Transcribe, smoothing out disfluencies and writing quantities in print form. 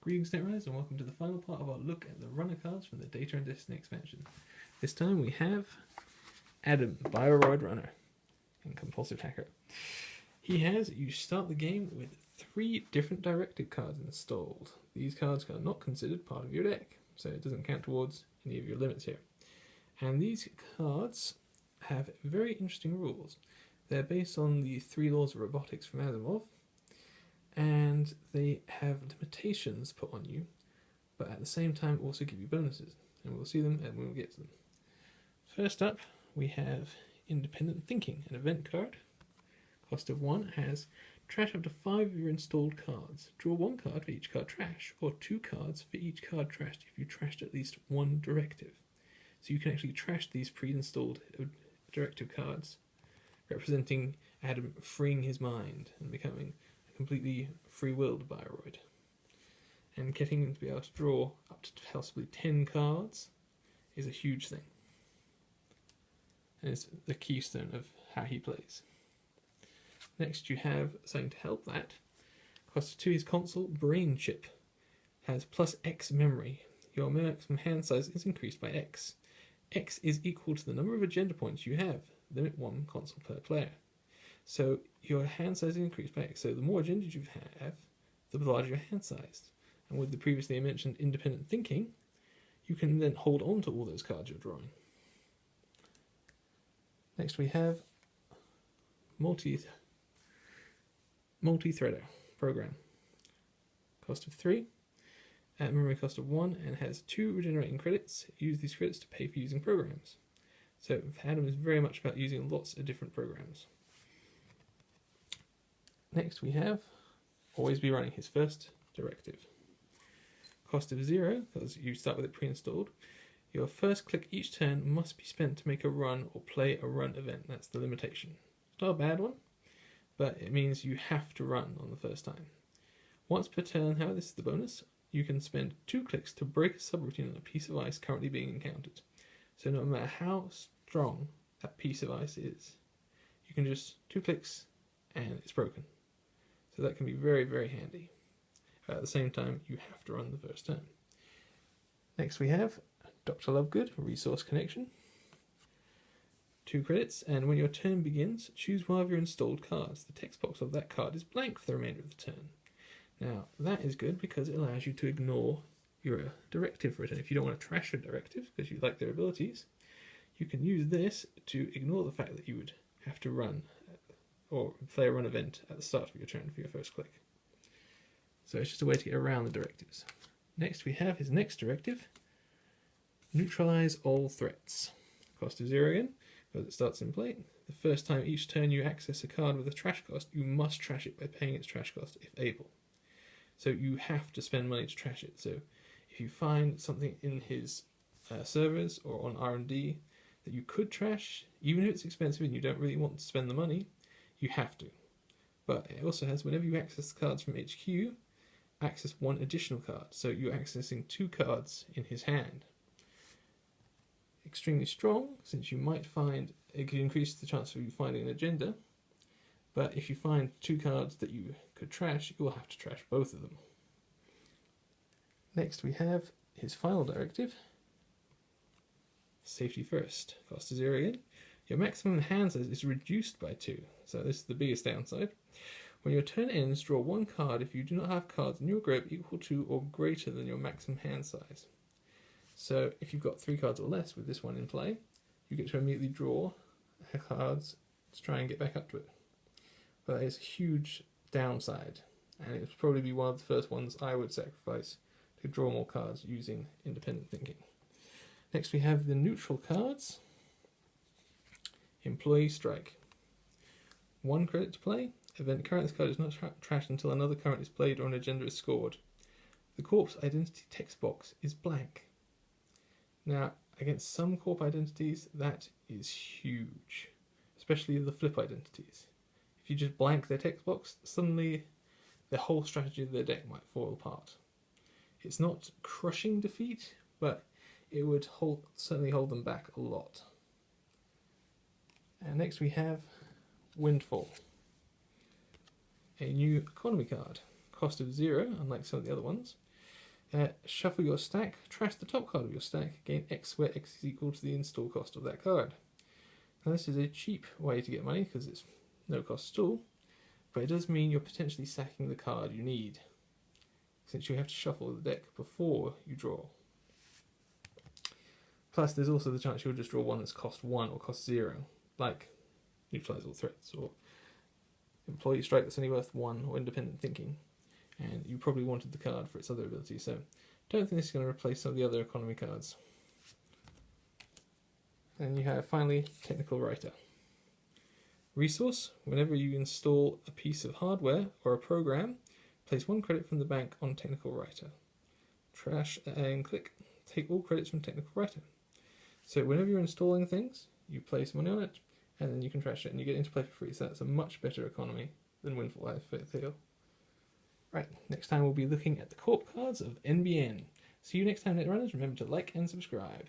Greetings Netrunners, and welcome to the final part of our look at the runner cards from the Data Destiny expansion. This time we have Adam, Bioroid Runner and Compulsive Hacker. You start the game with 3 different directive cards installed. These cards are not considered part of your deck, so it doesn't count towards any of your limits here. And these cards have very interesting rules. They're based on the 3 laws of robotics from Asimov, and they have limitations put on you, but at the same time also give you bonuses, and we'll see them and we'll get to them. First up, we have Independent Thinking, an event card. Cost of 1 has trash up to 5 of your installed cards. Draw 1 card for each card trash, or 2 cards for each card trashed if you trashed at least 1 directive. So you can actually trash these pre-installed directive cards, representing Adam freeing his mind and becoming a completely free-willed Bioroid. And getting him to be able to draw up to possibly 10 cards is a huge thing. And it's the keystone of how he plays. Next you have something to help that. Cost of 2 is Console Brain Chip. Has plus X memory. Your maximum hand size is increased by X. X is equal to the number of agenda points you have. Limit 1 console per player. So your hand size is increased by X. So the more agendas you have, the larger your hand size. And with the previously mentioned independent thinking, you can then hold on to all those cards you're drawing. Next we have Multi-Threader Program. Cost of 3, memory cost of 1, and has 2 regenerating credits. Use these credits to pay for using programs. So Adam is very much about using lots of different programs. Next we have always be running his first directive. Cost of 0, because you start with it pre-installed. Your first click each turn must be spent to make a run or play a run event. That's the limitation. It's not a bad one, but it means you have to run on the first time. Once per turn, however, this is the bonus, you can spend 2 clicks to break a subroutine on a piece of ice currently being encountered. So no matter how strong that piece of ice is, you can just 2 clicks and it's broken. So that can be very, very handy. At the same time, you have to run the first turn. Next we have Dr. Lovegood, Resource Connection. 2 credits, and when your turn begins, choose one of your installed cards. The text box of that card is blank for the remainder of the turn. Now, that is good because it allows you to ignore your directive written. If you don't want to trash your directive because you like their abilities, you can use this to ignore the fact that you would have to run or play a run event at the start of your turn for your first click. So it's just a way to get around the directives. Next we have his next directive, Neutralize All Threats. Cost of 0 again, because it starts in play. The first time each turn you access a card with a trash cost, you must trash it by paying its trash cost if able. So you have to spend money to trash it. So if you find something in his servers or on R&D that you could trash, even if it's expensive and you don't really want to spend the money, you have to. But it also has, whenever you access the cards from HQ, access 1 additional card. So you're accessing 2 cards in his hand. Extremely strong, since you might find, it could increase the chance of you finding an agenda, but if you find 2 cards that you could trash, you will have to trash both of them. Next we have his final directive, Safety First. Cost of 0 again. Your maximum hand size is reduced by 2, so this is the biggest downside. When your turn ends, draw 1 card if you do not have cards in your grip equal to or greater than your maximum hand size. So if you've got 3 cards or less with this one in play, you get to immediately draw cards to try and get back up to it. But it's a huge downside, and it would probably be one of the first ones I would sacrifice to draw more cards using independent thinking. Next we have the neutral cards. Employee Strike. 1 credit to play. Event current. This card is not trashed until another current is played or an agenda is scored. The corpse identity text box is blank. Now, against some corp identities, that is huge, especially the flip identities. If you just blank their text box, suddenly the whole strategy of their deck might fall apart. It's not crushing defeat, but it would certainly hold them back a lot. And next we have Windfall, a new economy card. Cost of 0, unlike some of the other ones. Shuffle your stack, trash the top card of your stack, gain X where X is equal to the install cost of that card. Now this is a cheap way to get money because it's no cost at all, but it does mean you're potentially sacking the card you need, since you have to shuffle the deck before you draw. Plus there's also the chance you'll just draw one that's cost 1 or cost 0, like neutralize all threats or employee strike that's only worth 1 or independent thinking. And you probably wanted the card for its other ability, so don't think this is going to replace some of the other economy cards. And you have, finally, Technical Writer. Resource: whenever you install a piece of hardware or a program, place 1 credit from the bank on Technical Writer. Trash and click. Take all credits from Technical Writer. So whenever you're installing things, you place money on it, and then you can trash it, and you get into play for free, so that's a much better economy than Windfall, I feel. Right, next time we'll be looking at the corp cards of NBN. See you next time, Netrunners. Remember to like and subscribe.